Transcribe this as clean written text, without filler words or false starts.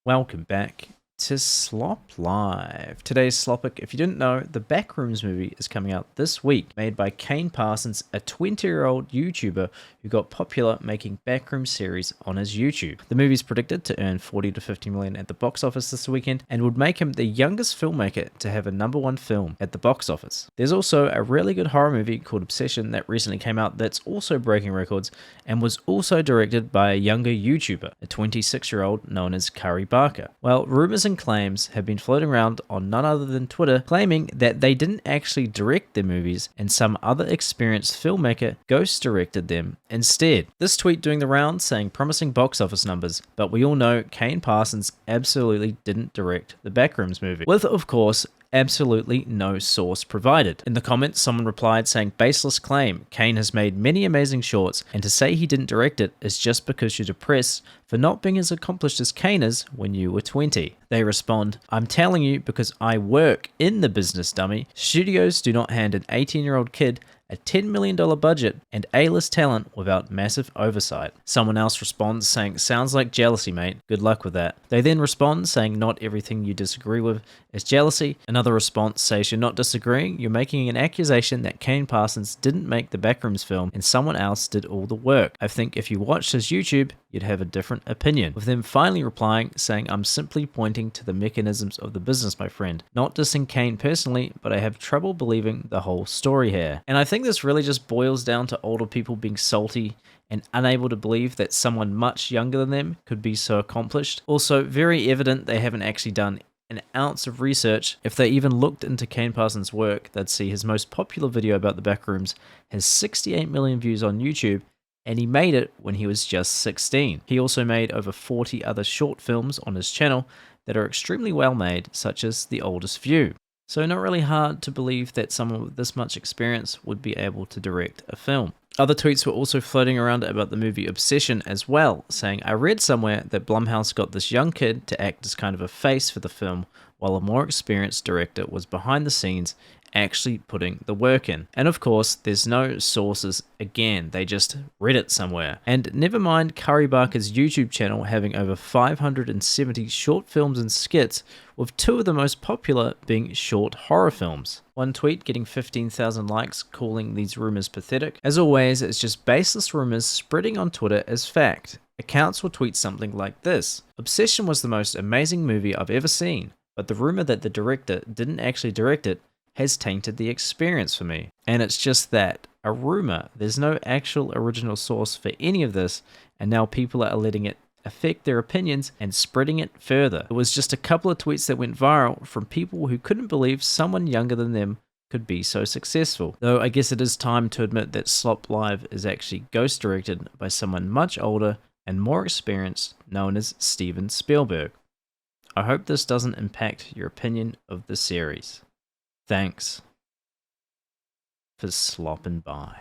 Welcome back to Slop Live. Today's Slopic, if you didn't know, the Backrooms movie is coming out this week, made by Kane Parsons, a 20-year-old YouTuber who got popular making Backrooms series on his YouTube. The movie is predicted to earn 40 to 50 million at the box office this weekend and would make him the youngest filmmaker to have a #1 film at the box office. There's also a really good horror movie called Obsession that recently came out that's also breaking records and was also directed by a younger YouTuber, a 26-year-old known as Kari Barker. Well, rumors and claims have been floating around on none other than Twitter, claiming that they didn't actually direct their movies and some other experienced filmmaker ghost directed them instead. This tweet doing the rounds saying promising box office numbers, but we all know Kane Parsons absolutely didn't direct the Backrooms movie, with of course absolutely no source provided. In the comments, someone replied saying, "Baseless claim. Kane has made many amazing shorts, and to say he didn't direct it is just because you're depressed for not being as accomplished as Kane is when you were 20. They respond, "I'm telling you because I work in the business, dummy. Studios do not hand an 18-year-old kid a $10 million budget and A-list talent without massive oversight." Someone else responds saying, "Sounds like jealousy, mate. Good luck with that." They then respond saying, "Not everything you disagree with is jealousy." Another response says, "You're not disagreeing, you're making an accusation that Kane Parsons didn't make the Backrooms film and someone else did all the work. I think if you watched his YouTube, you'd have a different opinion." With them finally replying saying, "I'm simply pointing to the mechanisms of the business, my friend. Not dissing Kane personally, but I have trouble believing the whole story here." And I think this really just boils down to older people being salty and unable to believe that someone much younger than them could be so accomplished. Also, very evident they haven't actually done an ounce of research. If they even looked into Kane Parsons' work, they'd see his most popular video about the Backrooms has 68 million views on YouTube, and he made it when he was just 16. He also made over 40 other short films on his channel that are extremely well made, such as The Oldest View. So not really hard to believe that someone with this much experience would be able to direct a film. Other tweets were also floating around about the movie Obsession as well, saying, "I read somewhere that Blumhouse got this young kid to act as kind of a face for the film, while a more experienced director was behind the scenes actually putting the work in." And of course, there's no sources again, they just read it somewhere. And never mind Kari Barker's YouTube channel having over 570 short films and skits, with two of the most popular being short horror films. One tweet getting 15,000 likes calling these rumors pathetic. As always, it's just baseless rumors spreading on Twitter as fact. Accounts will tweet something like this: "Obsession was the most amazing movie I've ever seen, but the rumor that the director didn't actually direct it has tainted the experience for me." And it's just that, a rumor. There's no actual original source for any of this, and now people are letting it affect their opinions and spreading it further. It was just a couple of tweets that went viral from people who couldn't believe someone younger than them could be so successful. Though I guess it is time to admit that Slop Live is actually ghost directed by someone much older and more experienced, known as Steven Spielberg. I hope this doesn't impact your opinion of the series. Thanks for slopping by.